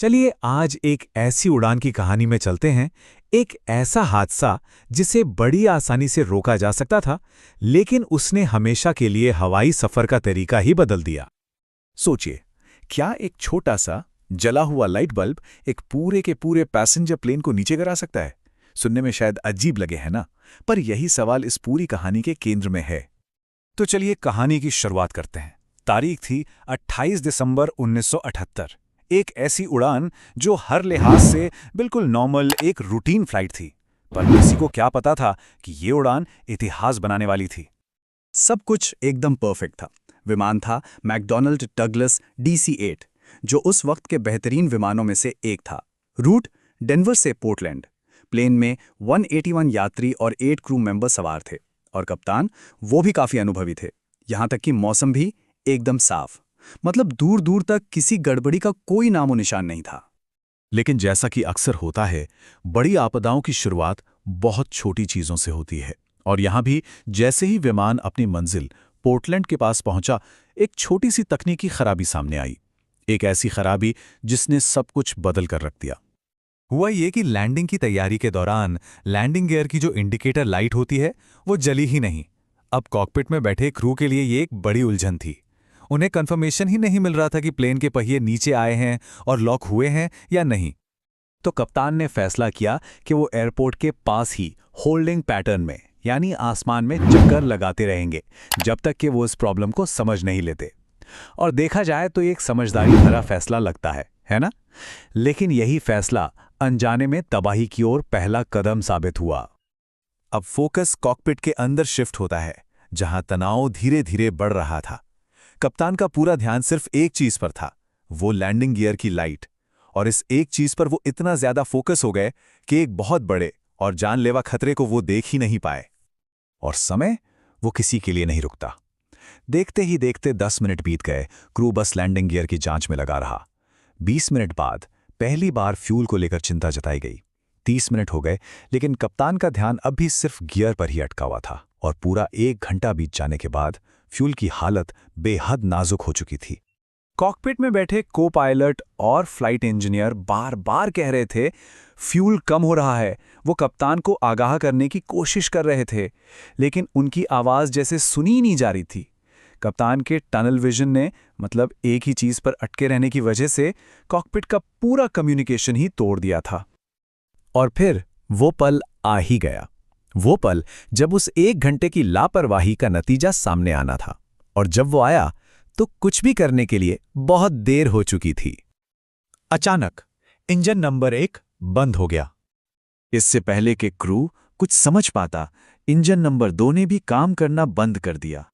चलिए आज एक ऐसी उड़ान की कहानी में चलते हैं। एक ऐसा हादसा जिसे बड़ी आसानी से रोका जा सकता था, लेकिन उसने हमेशा के लिए हवाई सफर का तरीका ही बदल दिया। सोचिए, क्या एक छोटा सा जला हुआ लाइट बल्ब एक पूरे के पूरे पैसेंजर प्लेन को नीचे गिरा सकता है? सुनने में शायद अजीब लगे, है ना? पर यही सवाल इस पूरी कहानी के केंद्र में है। तो चलिए कहानी की शुरुआत करते हैं। तारीख थी 28 दिसंबर 1978। एक ऐसी उड़ान जो हर लिहाज से बिल्कुल नॉर्मल एक रूटीन फ्लाइट थी, पर किसी को क्या पता था कि ये उड़ान इतिहास बनाने वाली थी। सब कुछ एकदम परफेक्ट था। विमान था मैकडॉनल्ड डगलस DC-8, जो उस वक्त के बेहतरीन विमानों में से एक था। रूट डेनवर से पोर्टलैंड। प्लेन में 181 यात्री और 8 क्रू मेंबर सवार थे, और कप्तान वो भी काफ़ी अनुभवी थे। यहाँ तक कि मौसम भी एकदम साफ, मतलब दूर दूर तक किसी गड़बड़ी का कोई नामो निशान नहीं था। लेकिन जैसा कि अक्सर होता है, बड़ी आपदाओं की शुरुआत बहुत छोटी चीज़ों से होती है। और यहाँ भी जैसे ही विमान अपनी मंजिल पोर्टलैंड के पास पहुंचा, एक छोटी सी तकनीकी खराबी सामने आई। एक ऐसी खराबी जिसने सब कुछ बदल कर रख दिया। हुआ ये कि लैंडिंग की तैयारी के दौरान लैंडिंग गियर की जो इंडिकेटर लाइट होती है, वो जली ही नहीं। अब कॉकपिट में बैठे क्रू के लिए ये एक बड़ी उलझन थी। उन्हें कंफर्मेशन ही नहीं मिल रहा था कि प्लेन के पहिए नीचे आए हैं और लॉक हुए हैं या नहीं। तो कप्तान ने फैसला किया कि वो एयरपोर्ट के पास ही होल्डिंग पैटर्न में, यानी आसमान में चक्कर लगाते रहेंगे, जब तक कि वो इस प्रॉब्लम को समझ नहीं लेते। और देखा जाए तो ये एक समझदारी भरा फैसला लगता है ना? लेकिन यही फैसला अनजाने में तबाही की ओर पहला कदम साबित हुआ। अब फोकस कॉकपिट के अंदर शिफ्ट होता है, जहां तनाव धीरे धीरे बढ़ रहा था। कप्तान का पूरा ध्यान सिर्फ एक चीज पर था, वो लैंडिंग गियर की लाइट। और इस एक चीज पर वो इतना ज्यादा फोकस हो गए कि एक बहुत बड़े और जानलेवा खतरे को वो देख ही नहीं पाए। और समय वो किसी के लिए नहीं रुकता। देखते ही देखते 10 मिनट बीत गए। क्रू बस लैंडिंग गियर की जांच में लगा रहा। 20 मिनट बाद पहली बार फ्यूल को लेकर चिंता जताई गई। 30 मिनट हो गए, लेकिन कप्तान का ध्यान अब भी सिर्फ गियर पर ही अटका हुआ था। और पूरा 1 घंटा बीत जाने के बाद फ्यूल की हालत बेहद नाजुक हो चुकी थी। कॉकपिट में बैठे को पायलट और फ्लाइट इंजीनियर बार बार कह रहे थे फ्यूल कम हो रहा है। वो कप्तान को आगाह करने की कोशिश कर रहे थे, लेकिन उनकी आवाज़ जैसे सुनी नहीं जा रही थी। कप्तान के टनल विजन ने, मतलब एक ही चीज़ पर अटके रहने की वजह से, कॉकपिट का पूरा कम्युनिकेशन ही तोड़ दिया था। और फिर वो पल आ ही गया। वो पल जब उस 1 घंटे की लापरवाही का नतीजा सामने आना था। और जब वो आया तो कुछ भी करने के लिए बहुत देर हो चुकी थी। अचानक इंजन नंबर 1 बंद हो गया। इससे पहले कि क्रू कुछ समझ पाता, इंजन नंबर 2 ने भी काम करना बंद कर दिया।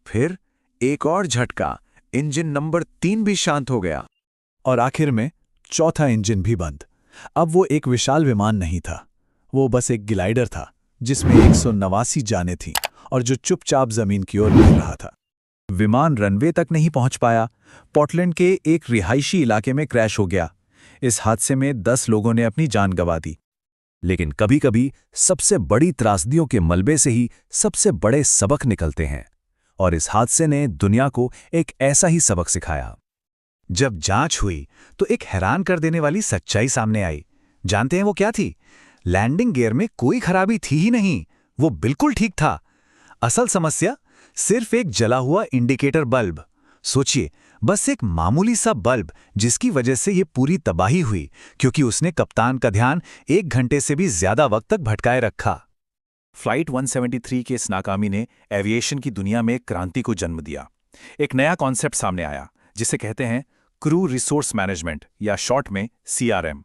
फिर एक और झटका, इंजन नंबर 3 भी शांत हो गया। और आखिर में चौथा इंजन भी बंद। अब वो एक विशाल विमान नहीं था, वो बस एक ग्लाइडर था जिसमें 189 जानें थीं और जो चुपचाप जमीन की ओर गिर रहा था। विमान रनवे तक नहीं पहुंच पाया। पोर्टलैंड के एक रिहायशी इलाके में क्रैश हो गया। इस हादसे में 10 लोगों ने अपनी जान गंवा दी। लेकिन कभी-कभी सबसे बड़ी त्रासदियों के मलबे से ही सबसे बड़े सबक निकलते हैं। और इस हादसे ने दुनिया को एक ऐसा ही सबक सिखाया। जब जांच हुई तो एक हैरान कर देने वाली सच्चाई सामने आई। जानते हैं वो क्या थी? लैंडिंग गियर में कोई खराबी थी ही नहीं, वो बिल्कुल ठीक था। असल समस्या सिर्फ एक जला हुआ इंडिकेटर बल्ब। सोचिए, बस एक मामूली सा बल्ब, जिसकी वजह से ये पूरी तबाही हुई, क्योंकि उसने कप्तान का ध्यान 1 घंटे से भी ज्यादा वक्त तक भटकाए रखा। फ्लाइट 173 के इस नाकामी ने एविएशन की दुनिया में एक क्रांति को जन्म दिया। एक नया कॉन्सेप्ट सामने आया, जिसे कहते हैं क्रू रिसोर्स मैनेजमेंट, या शॉर्ट में CRM।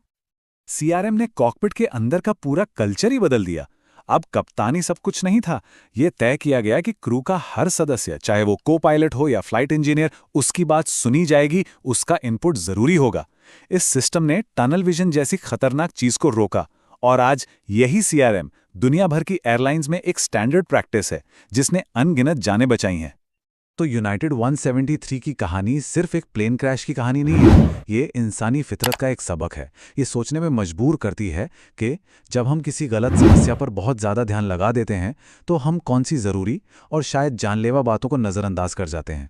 CRM ने कॉकपिट के अंदर का पूरा कल्चर ही बदल दिया। अब कप्तानी सब कुछ नहीं था। यह तय किया गया कि क्रू का हर सदस्य, चाहे वो को पायलट हो या फ्लाइट इंजीनियर, उसकी बात सुनी जाएगी, उसका इनपुट जरूरी होगा। इस सिस्टम ने टनल विजन जैसी खतरनाक चीज को रोका। और आज यही CRM दुनिया भर की एयरलाइंस में एक स्टैंडर्ड प्रैक्टिस है, जिसने अनगिनत जानें बचाई हैं। तो यूनाइटेड 173 की कहानी सिर्फ एक प्लेन क्रैश की कहानी नहीं है, ये इंसानी फितरत का एक सबक है। ये सोचने में मजबूर करती है कि जब हम किसी गलत समस्या पर बहुत ज़्यादा ध्यान लगा देते हैं तो हम कौन सी ज़रूरी और शायद जानलेवा बातों को नज़रअंदाज कर जाते हैं।